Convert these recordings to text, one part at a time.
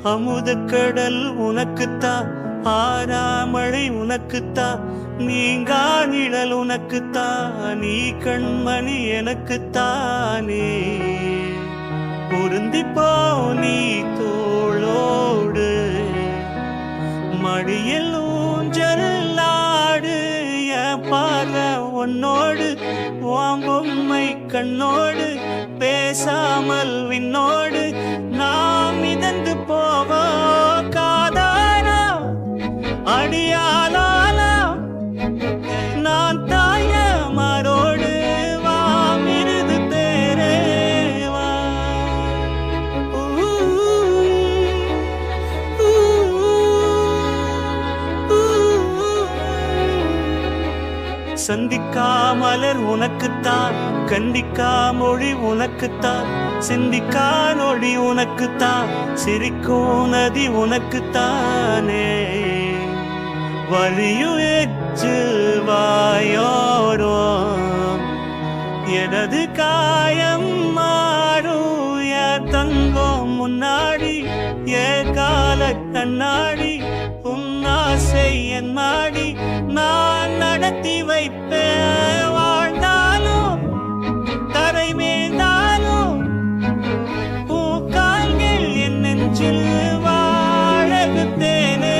அமுதக்கடல் உனக்குத்தான், ஆறாமழை உனக்குத்தான், நீங்கா நிழல் உனக்குத்தான், நீ கண்மணி எனக்குத்தானே. பொருந்திப்போ நீ தோளோடு, மடியில் ஊஞ்சலாடு, என் பார்வை உன்னோடு, உன் பொம்மை கண்ணோடு, பேசாமல் விண்ணோடு நாம் மிதந்து போவோம். காதாரா அடியாலாலா நான் தாய மாரோடு, வா மிருது தேரேவா. சந்திக்கா மலர் உனக்குத்தான், கண்டிக்கா மொழி உனக்குத்தான், சிந்திக்கா நொடி உனக்குத்தான், சிரிக்கும் நதி உனக்குத்தானே. வழியு எச்சு வாயோரோ எனது காயம் மாறும், என் தங்கம் முன்னாடி, என் கால கண்ணாடி, உன்னாசை என் மாடி, நான் நடத்தி வைப்பேன். வாழ்ந்தாலும் தரை மேந்தாலும் பூக்கால்கள் என் நெஞ்சில் வாழகுத்தேனே.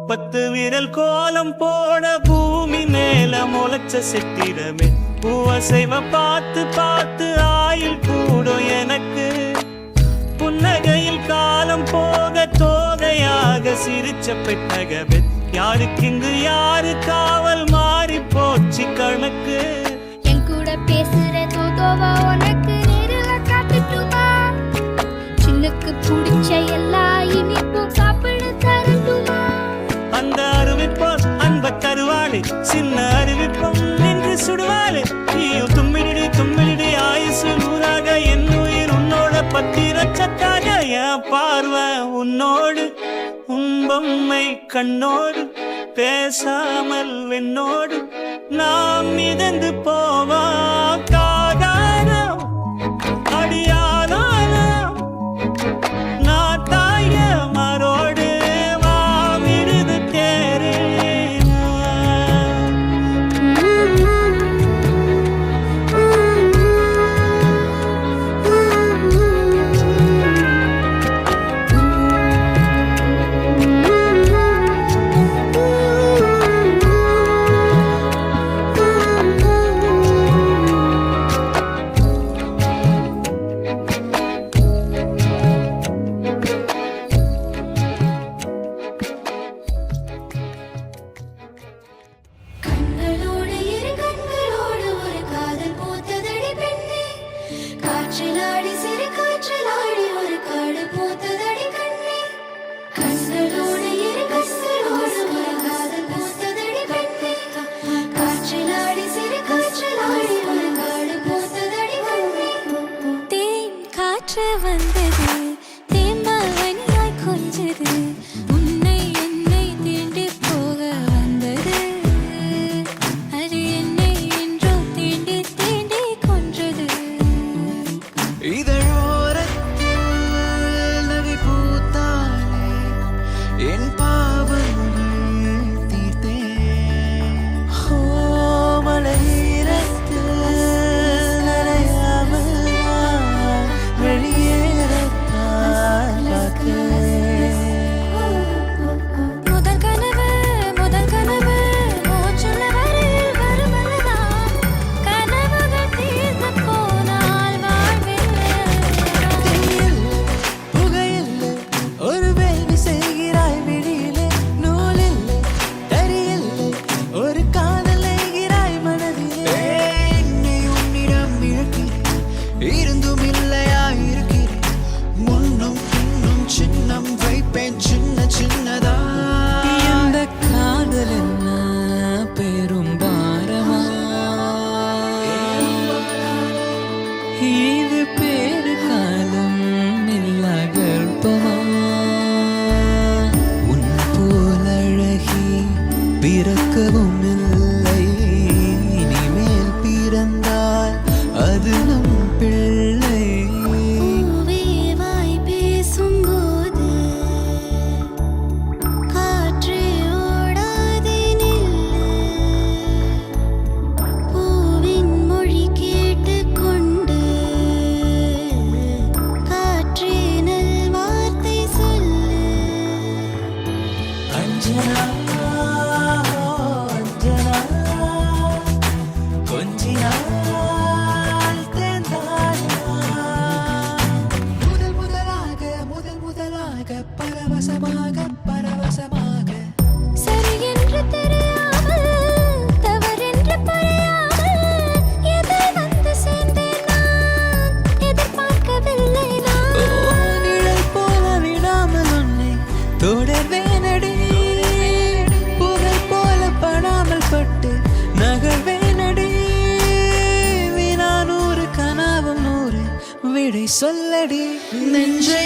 பத்து விரல் கோலம் போட பூமி மேல முளைச்ச சித்திரமே, பூவசைவ பார்த்து பார்த்து ஆயில் கூடும் எனக்கு. புன்னகையில் காலம் போக தோகையாக சிரிச்ச பெட்டகமே, யாருக்கு இங்கு யாரு காவல் மாறி போச்சு கணக்கு. என் கூட பேசுற தோதோவா உனக்கு நேரில காட்டுட்டுமா, சின்னுக்கு பிடிச்ச எல்லா இனிப்பும் சாப்பிட தரட்டுமா. அந்த அறிவிப்போம் அன்ப தருவாளே, சின்ன அறிவிப்போம் நின்று சுடுவாளே. நீயும் தும்மிடி தும்மிடி ஆயுசு நூறாக, என் உயிர் உன்னோட பத்திரச்சத்தாக, என் பார்வை உன்னோடு, உன் பொம்மை கண்ணோடு, பேசாமல் வெண்ணோடு நாம் மிதந்து போவோம். காதாரம் அடியானாலும் நான் தாய மாரோடு, வா மிருது தேரேவா. எதுவும் இல்லை. இனிமேல் பிறந்தால் அது நம் பிள்ளை. பூவே வாய் பேசும்போது காற்றே ஓடாதே நில்லு. பூவின் மொழி கேட்டுக்கொண்டு காற்றே நல்வார்த்தை சொல்லு. அஞ்சனா அஞ்சனா கொஞ்சினாள் தேர்ந்தானா. முதல் முதலாக பரவசமாக பரவசமாக சரி என்று தெரியாமல் தவறென்று புரியாமல் எதை வந்து சேர்ந்தேன் நான் எதிர்பார்க்கவில்லை நான். நிழல் போல விடாமல் உன்னை தொடர்வேனடி. புகை போல படாமல் பட்டு நகர்வேனடி. வினா 100 கனவும் 100 விடை சொல்லடி. நெஞ்சை